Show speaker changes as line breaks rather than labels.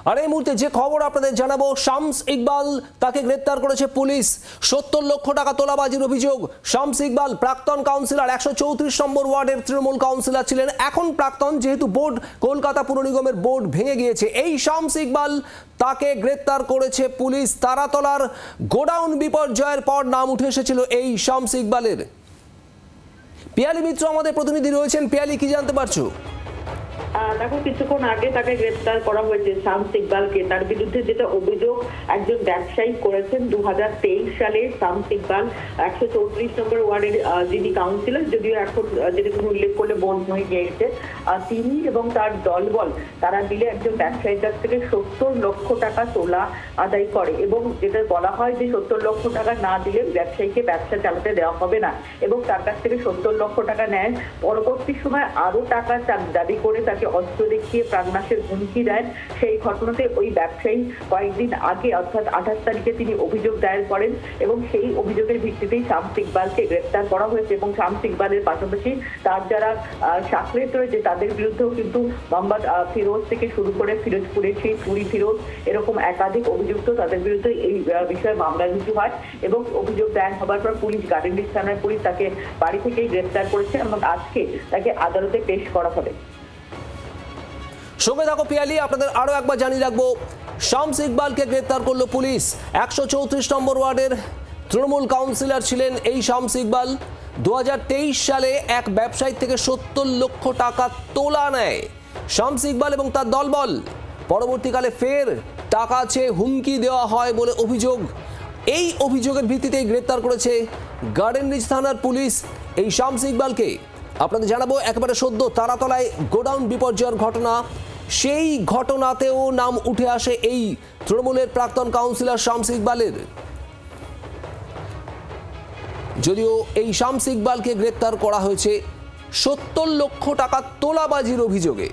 আর এই মুহূর্তে যে খবর আপনাদের জানাবো, শামস ইকবাল তাকে গ্রেপ্তার করেছে পুলিশ। 70 লক্ষ টাকা তোলাবাজির অভিযোগ। শামস ইকবাল প্রাক্তন কাউন্সিলর, 134 নম্বর ওয়ার্ডের তৃণমূল কাউন্সিলর ছিলেন, এখন প্রাক্তন, যেহেতু বোর্ড কলকাতা পুর নিগমের বোর্ড ভেঙে গিয়েছে। এই শামস ইকবাল তাকে গ্রেপ্তার করেছে পুলিশ। তারাতলার গোডাউন বিপর্যয়ের পর নাম উঠে এসেছিল এই শামস ইকবালের। পিয়ালি মিত্র আমাদের প্রতিনিধি রয়েছেন। পিয়ালি, কি জানতে পারছো?
দেখো, কিছুক্ষণ আগে তাকে গ্রেপ্তার করা হয়েছে শামস ইকবালকে। তার বিরুদ্ধে যেটা অভিযোগ, একজন ব্যবসায়ী করেছেন 2023 সালে শামস ইকবাল 134 নম্বর ওয়ার্ডের যিনি কাউন্সিলর, যদিও এখন যেটা তুমি উল্লেখ করলে বন্ধ হয়ে গিয়েছে, তিনি এবং তার দলবল তারা মিলে একজন ব্যবসায়ীর কাছ থেকে 70 লক্ষ টাকা তোলা আদায় করে এবং যেটা বলা হয় যে 70 লক্ষ টাকা না দিলে ব্যবসায়ীকে ব্যবসা চালাতে দেওয়া হবে না, এবং তার কাছ থেকে 70 লক্ষ টাকা নেন। পরবর্তী সময় আরো টাকা দাবি করে তাকে অস্ত্র দেখিয়ে প্রাণনাশের হুমকি দেন। সেই ঘটনাতে ওই ব্যবসায়ী কয়েকদিন আগে অর্থাৎ 28 তারিখে তিনি অভিযোগ দায়ের করেন এবং সেই অভিযোগের ভিত্তিতেই শামস ইকবালকে গ্রেপ্তার করা হয়েছে। এবং শামস ইকবালের পাশাপাশি তার যারা সাকরেত রয়েছে তাদের বিরুদ্ধেও কিন্তু মোহাম্মদ ফিরোজ থেকে শুরু করে ফিরোজপুরের সেই চুরি ফিরোজ, এরকম একাধিক অভিযুক্ত, তাদের বিরুদ্ধে এই বিষয়ে মামলা রুজু হয় এবং অভিযোগ দায়ের হবার পর পুলিশ, গার্ডেনরিচ থানার পুলিশ তাকে বাড়ি থেকেই গ্রেপ্তার করেছে এবং আজকে তাকে আদালতে পেশ করা হবে।
সঙ্গে থাকো পিয়ালি, আপনাদের আরো একবার জানিয়ে রাখবো, শামস ইকবালকে গ্রেপ্তার করলো পুলিশ। 134 নম্বর ওয়ার্ডের তৃণমূল কাউন্সিলর ছিলেন এই শামস ইকবাল। 2023 সালে এক ব্যবসায়ী থেকে 70 লক্ষ টাকা তোলা নেয় শামস ইকবাল এবং তার দলবল। পরবর্তীকালে ফের টাকা চেয়ে হুমকি দেওয়া হয় বলে অভিযোগ। এই অভিযোগের ভিত্তিতেই গ্রেপ্তার করেছে গার্ডেনরিচ থানার পুলিশ এই শামস ইকবালকে। আপনাদের জানাবো, একেবারে সদ্য তারাতলায় গোডাউন বিপর্যয়ের ঘটনা, সেই ঘটনাতেও নাম উঠে আসে এই তৃণমূলের প্রাক্তন কাউন্সিলর শামস ইকবালের। যদিও এই শামস ইকবালকে গ্রেপ্তার করা হয়েছে 70 লক্ষ টাকা তোলাবাজির অভিযোগে।